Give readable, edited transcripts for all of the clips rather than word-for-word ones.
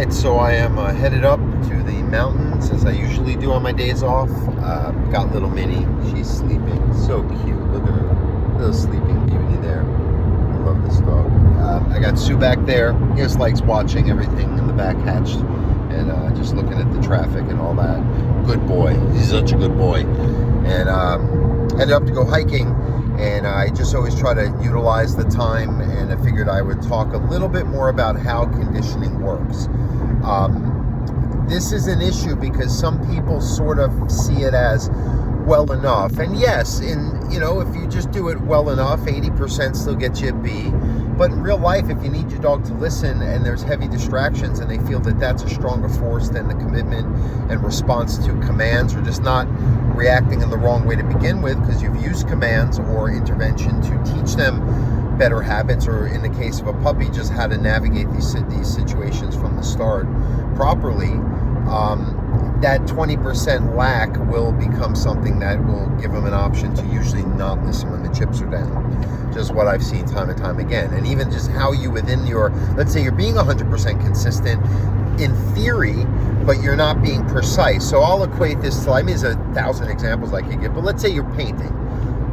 right, so I am headed up to the mountains as I usually do on my days off. Got little Minnie. She's sleeping. So cute. Look at her. Little sleeping beauty there. I love this dog. I got Sue back there. He just likes watching everything in the back hatch and just looking at the traffic and all that. Good boy. He's such a good boy. And headed up to go hiking. And I just always try to utilize the time, and I figured I would talk a little bit more about how conditioning works. This is an issue because some people sort of see it as well enough. And yes, if you just do it well enough, 80% still gets you a B. But in real life, if you need your dog to listen and there's heavy distractions and they feel that that's a stronger force than the commitment and response to commands, or just not reacting in the wrong way to begin with because you've used commands or intervention to teach them better habits, or in the case of a puppy, just how to navigate these situations from the start properly, that 20% lack will become something that will give them an option to usually not listen when the chips are down. Just what I've seen time and time again. And even just how you within your, let's say you're being 100% consistent in theory, but you're not being precise. So I'll equate this to, there's 1,000 examples I could give, but let's say you're painting,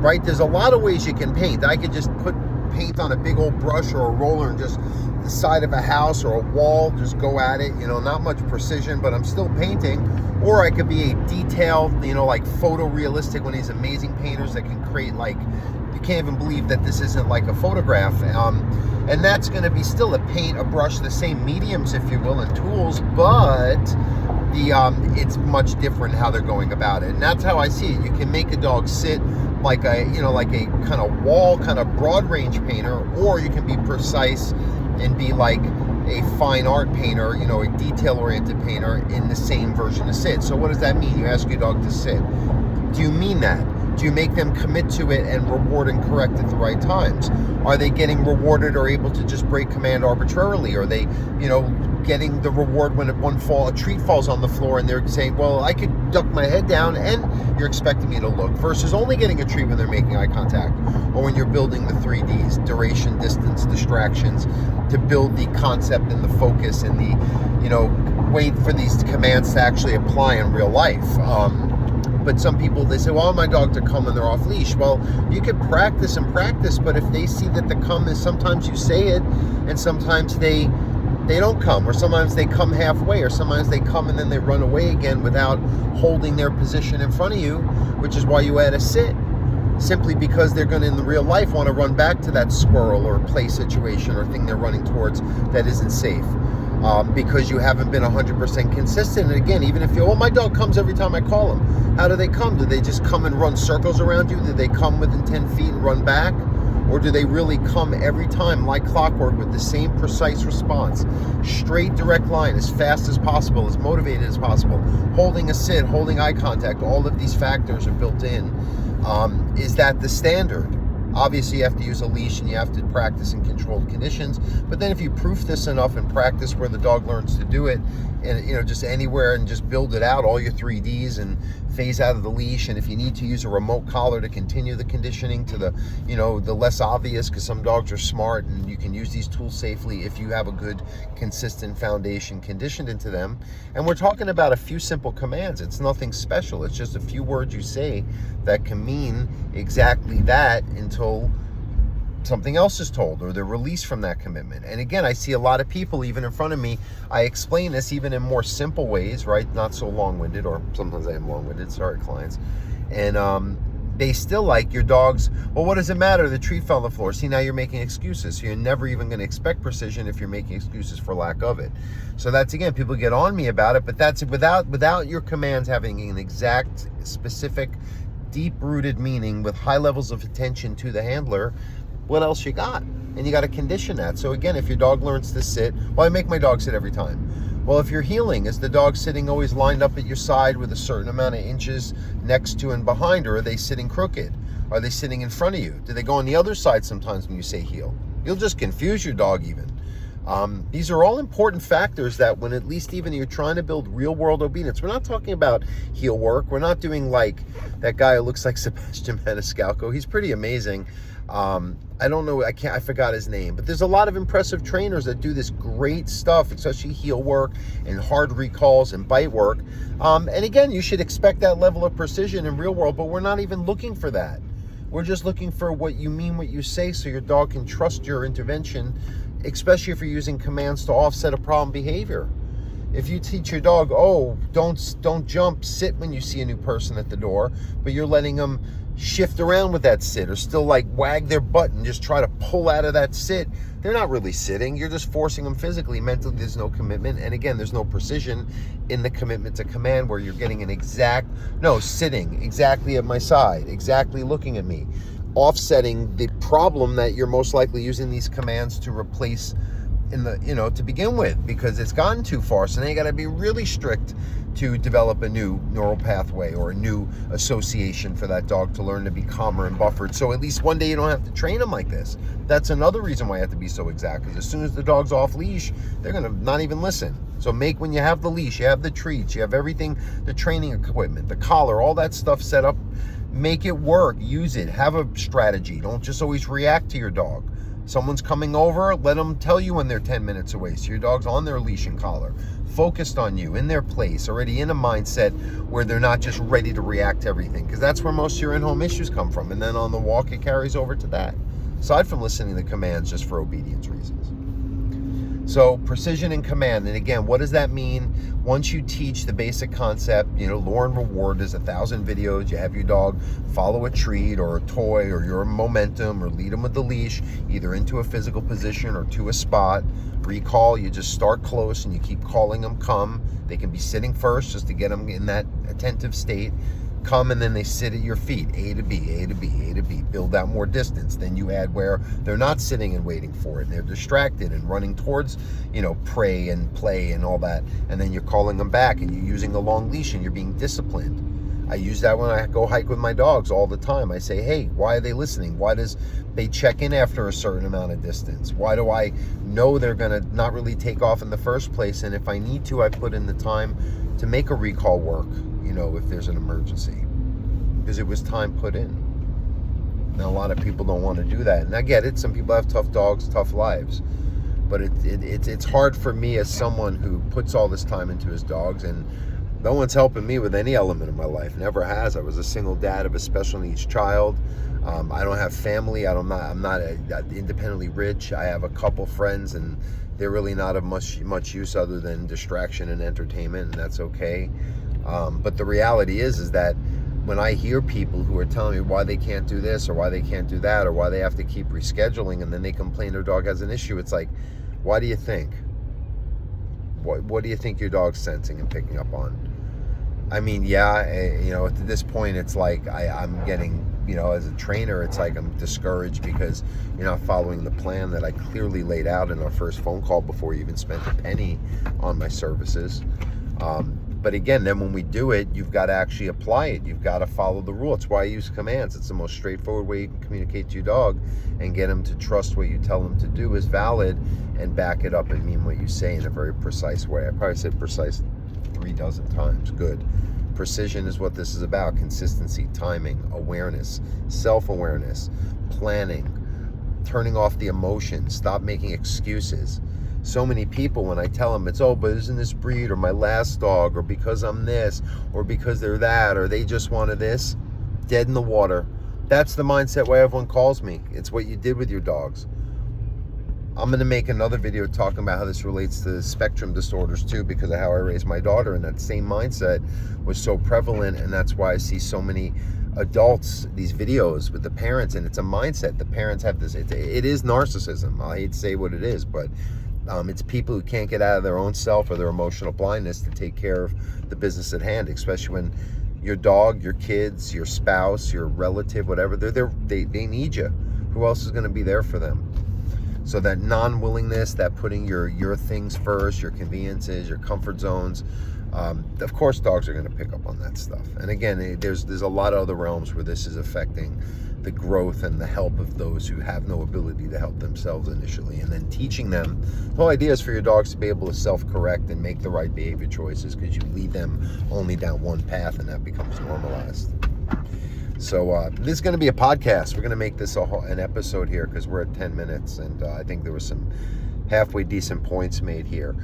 right? There's a lot of ways you can paint. I could just put paint on a big old brush or a roller and just the side of a house or a wall, just go at it, not much precision, but I'm still painting. Or I could be a detailed, like photorealistic, one of these amazing painters that can create, you can't even believe that this isn't like a photograph. And that's going to be still a paint, a brush, the same mediums, if you will, and tools, but it's much different how they're going about it. And that's how I see it. You can make a dog sit like a kind of wall, kind of broad range painter, or you can be precise and be like a fine art painter, a detail oriented painter in the same version of sit. So what does that mean? You ask your dog to sit. Do you mean that? Do you make them commit to it and reward and correct at the right times? Are they getting rewarded or able to just break command arbitrarily? Are they, getting the reward when a treat falls on the floor and they're saying, well, I could duck my head down and you're expecting me to look, versus only getting a treat when they're making eye contact, or when you're building the 3Ds, duration, distance, distractions, to build the concept and the focus and the, wait for these commands to actually apply in real life. But some people, they say, well, I want my dog to come when they're off leash. Well, you could practice and practice, but if they see that the come is, sometimes you say it and sometimes they don't come, or sometimes they come halfway, or sometimes they come and then they run away again without holding their position in front of you, which is why you add a sit, simply because they're going to, in the real life, want to run back to that squirrel or play situation or thing they're running towards that isn't safe. Because you haven't been 100% consistent. And again, even if my dog comes every time I call him. How do they come? Do they just come and run circles around you? Do they come within 10 feet and run back? Or do they really come every time like clockwork with the same precise response? Straight, direct line, as fast as possible, as motivated as possible, holding a sit, holding eye contact, all of these factors are built in. Is that the standard? Obviously, you have to use a leash and you have to practice in controlled conditions. But then if you proof this enough and practice where the dog learns to do it, and just anywhere, and just build it out, all your 3Ds, and phase out of the leash. And if you need to use a remote collar to continue the conditioning to the, the less obvious, because some dogs are smart and you can use these tools safely if you have a good, consistent foundation conditioned into them. And we're talking about a few simple commands. It's nothing special. It's just a few words you say that can mean exactly that until something else is told, or they're released from that commitment. And again, I see a lot of people, even in front of me, I explain this even in more simple ways, right? Not so long-winded, or sometimes I am long-winded, sorry clients. And they still like your dogs, well, what does it matter? The tree fell on the floor. See, now you're making excuses. So you're never even going to expect precision if you're making excuses for lack of it. So that's, again, people get on me about it, but that's without your commands having an exact, specific, deep-rooted meaning with high levels of attention to the handler. What else you got? And you got to condition that. So again, if your dog learns to sit, well, I make my dog sit every time. Well, if you're heeling, is the dog sitting always lined up at your side with a certain amount of inches next to and behind, or are they sitting crooked? Are they sitting in front of you? Do they go on the other side sometimes when you say heel? You'll just confuse your dog even. These are all important factors that when at least even you're trying to build real world obedience, we're not talking about heel work. We're not doing like that guy who looks like Sebastian Maniscalco. He's pretty amazing. I don't know, I forgot his name, but there's a lot of impressive trainers that do this great stuff, especially heel work and hard recalls and bite work. And again, you should expect that level of precision in real world, but we're not even looking for that. We're just looking for what you mean, what you say, so your dog can trust your intervention, especially if you're using commands to offset a problem behavior. If you teach your dog, oh, don't jump, sit when you see a new person at the door, but you're letting them shift around with that sit, or still like wag their butt and just try to pull out of that sit, they're not really sitting. You're just forcing them physically. Mentally, there's no commitment. And again, there's no precision in the commitment to command, where you're getting sitting exactly at my side, exactly looking at me, offsetting the problem that you're most likely using these commands to replace to begin with, because it's gotten too far. So now you got to be really strict to develop a new neural pathway or a new association for that dog to learn to be calmer and buffered. So at least one day you don't have to train them like this. That's another reason why you have to be so exact, because as soon as the dog's off leash, they're going to not even listen. So when you have the leash, you have the treats, you have everything, the training equipment, the collar, all that stuff set up, make it work, use it, have a strategy. Don't just always react to your dog. Someone's coming over, let them tell you when they're 10 minutes away. So your dog's on their leash and collar, focused on you, in their place, already in a mindset where they're not just ready to react to everything, because that's where most of your in-home issues come from. And then on the walk, it carries over to that, aside from listening to commands just for obedience reasons. So precision and command. And again, what does that mean? Once you teach the basic concept, lure and reward, there's 1,000 videos. You have your dog follow a treat or a toy or your momentum, or lead them with the leash, either into a physical position or to a spot. Recall, you just start close and you keep calling them come. They can be sitting first just to get them in that attentive state. Come, and then they sit at your feet, A to B, A to B, A to B, build out more distance. Then you add where they're not sitting and waiting for it, and they're distracted and running towards, prey and play and all that. And then you're calling them back, and you're using a long leash, and you're being disciplined. I use that when I go hike with my dogs all the time. I say, hey, why are they listening? Why does they check in after a certain amount of distance? Why do I know they're going to not really take off in the first place? And if I need to, I put in the time to make a recall work, if there's an emergency, because it was time put in. Now, a lot of people don't want to do that. And I get it. Some people have tough dogs, tough lives. But it's hard for me as someone who puts all this time into his dogs, and no one's helping me with any element of my life. Never has. I was a single dad of a special needs child. I don't have family. I'm not independently rich. I have a couple friends, and they're really not of much use other than distraction and entertainment, and that's okay. But the reality is that when I hear people who are telling me why they can't do this or why they can't do that or why they have to keep rescheduling, and then they complain their dog has an issue, it's like, why do you think? What do you think your dog's sensing and picking up on? I mean, at this point, it's like I'm getting, as a trainer, it's like I'm discouraged because you're not following the plan that I clearly laid out in our first phone call before you even spent a penny on my services. But again, then when we do it, you've got to actually apply it. You've got to follow the rule. It's why I use commands. It's the most straightforward way you can communicate to your dog and get him to trust what you tell him to do is valid, and back it up and mean what you say in a very precise way. I probably said precise 3 dozen times. Good. Precision is what this is about. Consistency, timing, awareness, self-awareness, planning, turning off the emotions, stop making excuses. So many people, when I tell them it's, but isn't this breed, or my last dog, or because I'm this, or because they're that, or they just wanted this, dead in the water. That's the mindset why everyone calls me. It's what you did with your dogs. I'm going to make another video talking about how this relates to spectrum disorders too, because of how I raised my daughter, and that same mindset was so prevalent, and that's why I see so many adults, these videos with the parents, and it's a mindset. The parents have this, it is narcissism. I hate to say what it is, but it's people who can't get out of their own self or their emotional blindness to take care of the business at hand, especially when your dog, your kids, your spouse, your relative, whatever, they need you. Who else is going to be there for them? So that non-willingness, that putting your things first, your conveniences, your comfort zones, of course dogs are going to pick up on that stuff. And again, there's a lot of other realms where this is affecting the growth and the help of those who have no ability to help themselves initially, and then teaching them. The whole idea is for your dogs to be able to self-correct and make the right behavior choices, because you lead them only down one path, and that becomes normalized. So this is going to be a podcast. We're going to make this an episode here because we're at 10 minutes, and I think there was some halfway decent points made here.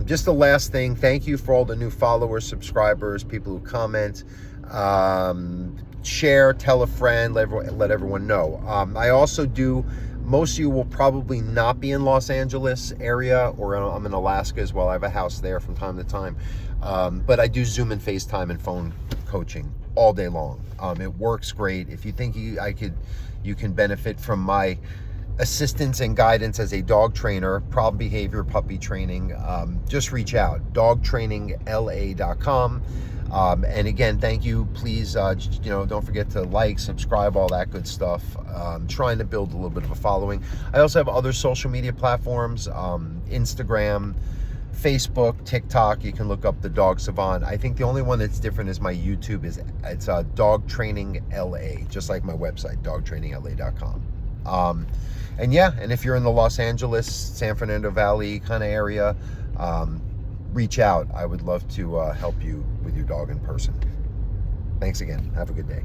Just the last thing, thank you for all the new followers, subscribers, people who comment, share, tell a friend, let everyone know. I also do, most of you will probably not be in Los Angeles area, or I'm in Alaska as well. I have a house there from time to time. But I do Zoom and FaceTime and phone coaching all day long. It works great. If you think you can benefit from my assistance and guidance as a dog trainer, problem behavior, puppy training, just reach out, dogtrainingla.com. And again, thank you. Please, don't forget to like, subscribe, all that good stuff. Trying to build a little bit of a following. I also have other social media platforms, Instagram, Facebook, TikTok. You can look up the Dog Savant. I think the only one that's different is my YouTube. It's Dog Training LA, just like my website, dogtrainingla.com. And if you're in the Los Angeles, San Fernando Valley kind of area, reach out. I would love to help you with your dog in person. Thanks again. Have a good day.